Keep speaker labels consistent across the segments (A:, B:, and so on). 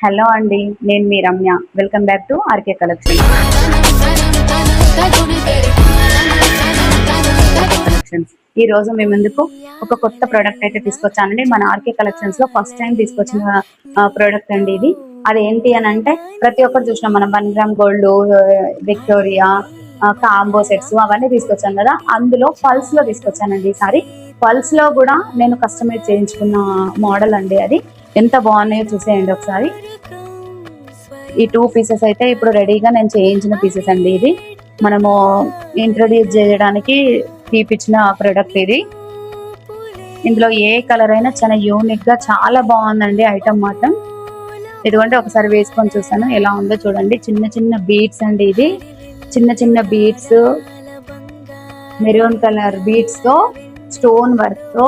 A: Hello అండి, నేను మీ Ramya. Welcome back to RK collections. ఈ రోజు మీ ముందుకు ఒక కొత్త ప్రోడక్ట్ అయితే తీసుకొచ్చానండి. మన ఆర్కే కలెక్షన్స్ లో ఫస్ట్ టైం తీసుకొచ్చిన ప్రోడక్ట్ అండి ఇది. అదేంటి అని అంటే ప్రతి ఒక్కరు చూసినాం మనం 1 gram gold, Victoria, combo sets అవన్నీ తీసుకొచ్చాను కదా. అందులో పల్స్ లో తీసుకొచ్చానండి ఈసారి. పల్స్ లో కూడా నేను కస్టమైజ్ చేయించుకున్న మోడల్ అండి. అది ఎంత బాగున్నాయో చూసేయండి ఒకసారి. ఈ 2 పీసెస్ అయితే ఇప్పుడు రెడీగా నేను చేయించిన పీసెస్ అండి. ఇది మనము ఇంట్రడ్యూస్ చేయడానికి తీపిచ్చిన ప్రోడక్ట్ ఇది. ఇందులో ఏ కలర్ అయినా చాలా యూనిక్ గా చాలా బాగుందండి ఐటమ్ మాత్రం. ఇదిగోండి ఒకసారి వేసుకొని చూస్తాను ఎలా ఉందో చూడండి. చిన్న చిన్న బీడ్స్ అండి. ఇది చిన్న చిన్న బీడ్స్, మెరూన్ కలర్ బీడ్స్ తో స్టోన్ వర్క్ తో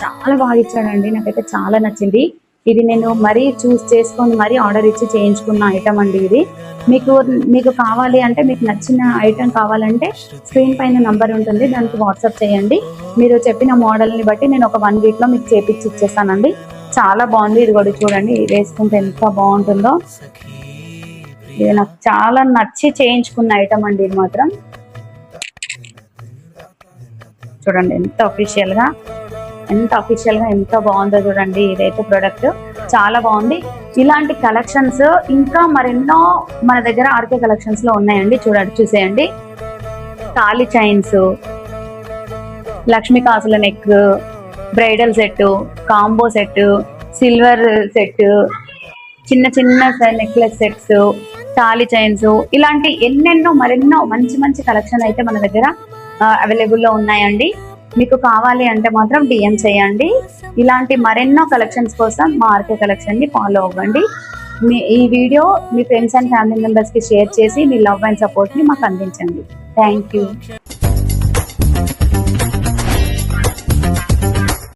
A: చాలా బాగా ఇచ్చాడండి. నాకైతే చాలా నచ్చింది. ఇది నేను మరీ చూస్ చేసుకొని మరీ ఆర్డర్ ఇచ్చి చేయించుకున్న ఐటమ్ అండి. ఇది మీకు కావాలి అంటే, మీకు నచ్చిన ఐటమ్ కావాలంటే స్క్రీన్ పైన నంబర్ ఉంటుంది, దానికి వాట్సాప్ చేయండి. మీరు చెప్పిన మోడల్ని బట్టి నేను ఒక 1 వీక్ లో మీకు చేపించి ఇచ్చేస్తానండి. చాలా బాగుంది. ఇది కూడా చూడండి, వేసుకుంటే ఎంత బాగుంటుందో. ఇది నాకు చాలా నచ్చి చేయించుకున్న ఐటమ్ అండి. ఇది మాత్రం చూడండి ఎంత అఫీషియల్ గా ఎంత బాగుందో చూడండి. ఇదైతే ప్రోడక్ట్ చాలా బాగుంది. ఇలాంటి కలెక్షన్స్ ఇంకా మరెన్నో మన దగ్గర ఆర్కే కలెక్షన్స్ లో ఉన్నాయండి. చూసేయండి. తాళి చైన్స్, లక్ష్మీ కాసుల neck, bridal set, combo set, silver set, చిన్న చిన్న నెక్లెస్ సెట్స్, తాళి చైన్స్, ఇలాంటి మరెన్నో మంచి మంచి కలెక్షన్ అయితే మన దగ్గర అవైలబుల్లో ఉన్నాయండి. మీకు కావాలి అంటే మాత్రం డిఎం చేయండి. ఇలాంటి మరెన్నో కలెక్షన్స్ కోసం మా ఆర్కే కలెక్షన్ ని ఫాలో అవ్వండి. ఈ video me friends and family members కి షేర్ చేసి మీ లవ్ అండ్ సపోర్ట్ ని మాకు అందించండి. Thank you.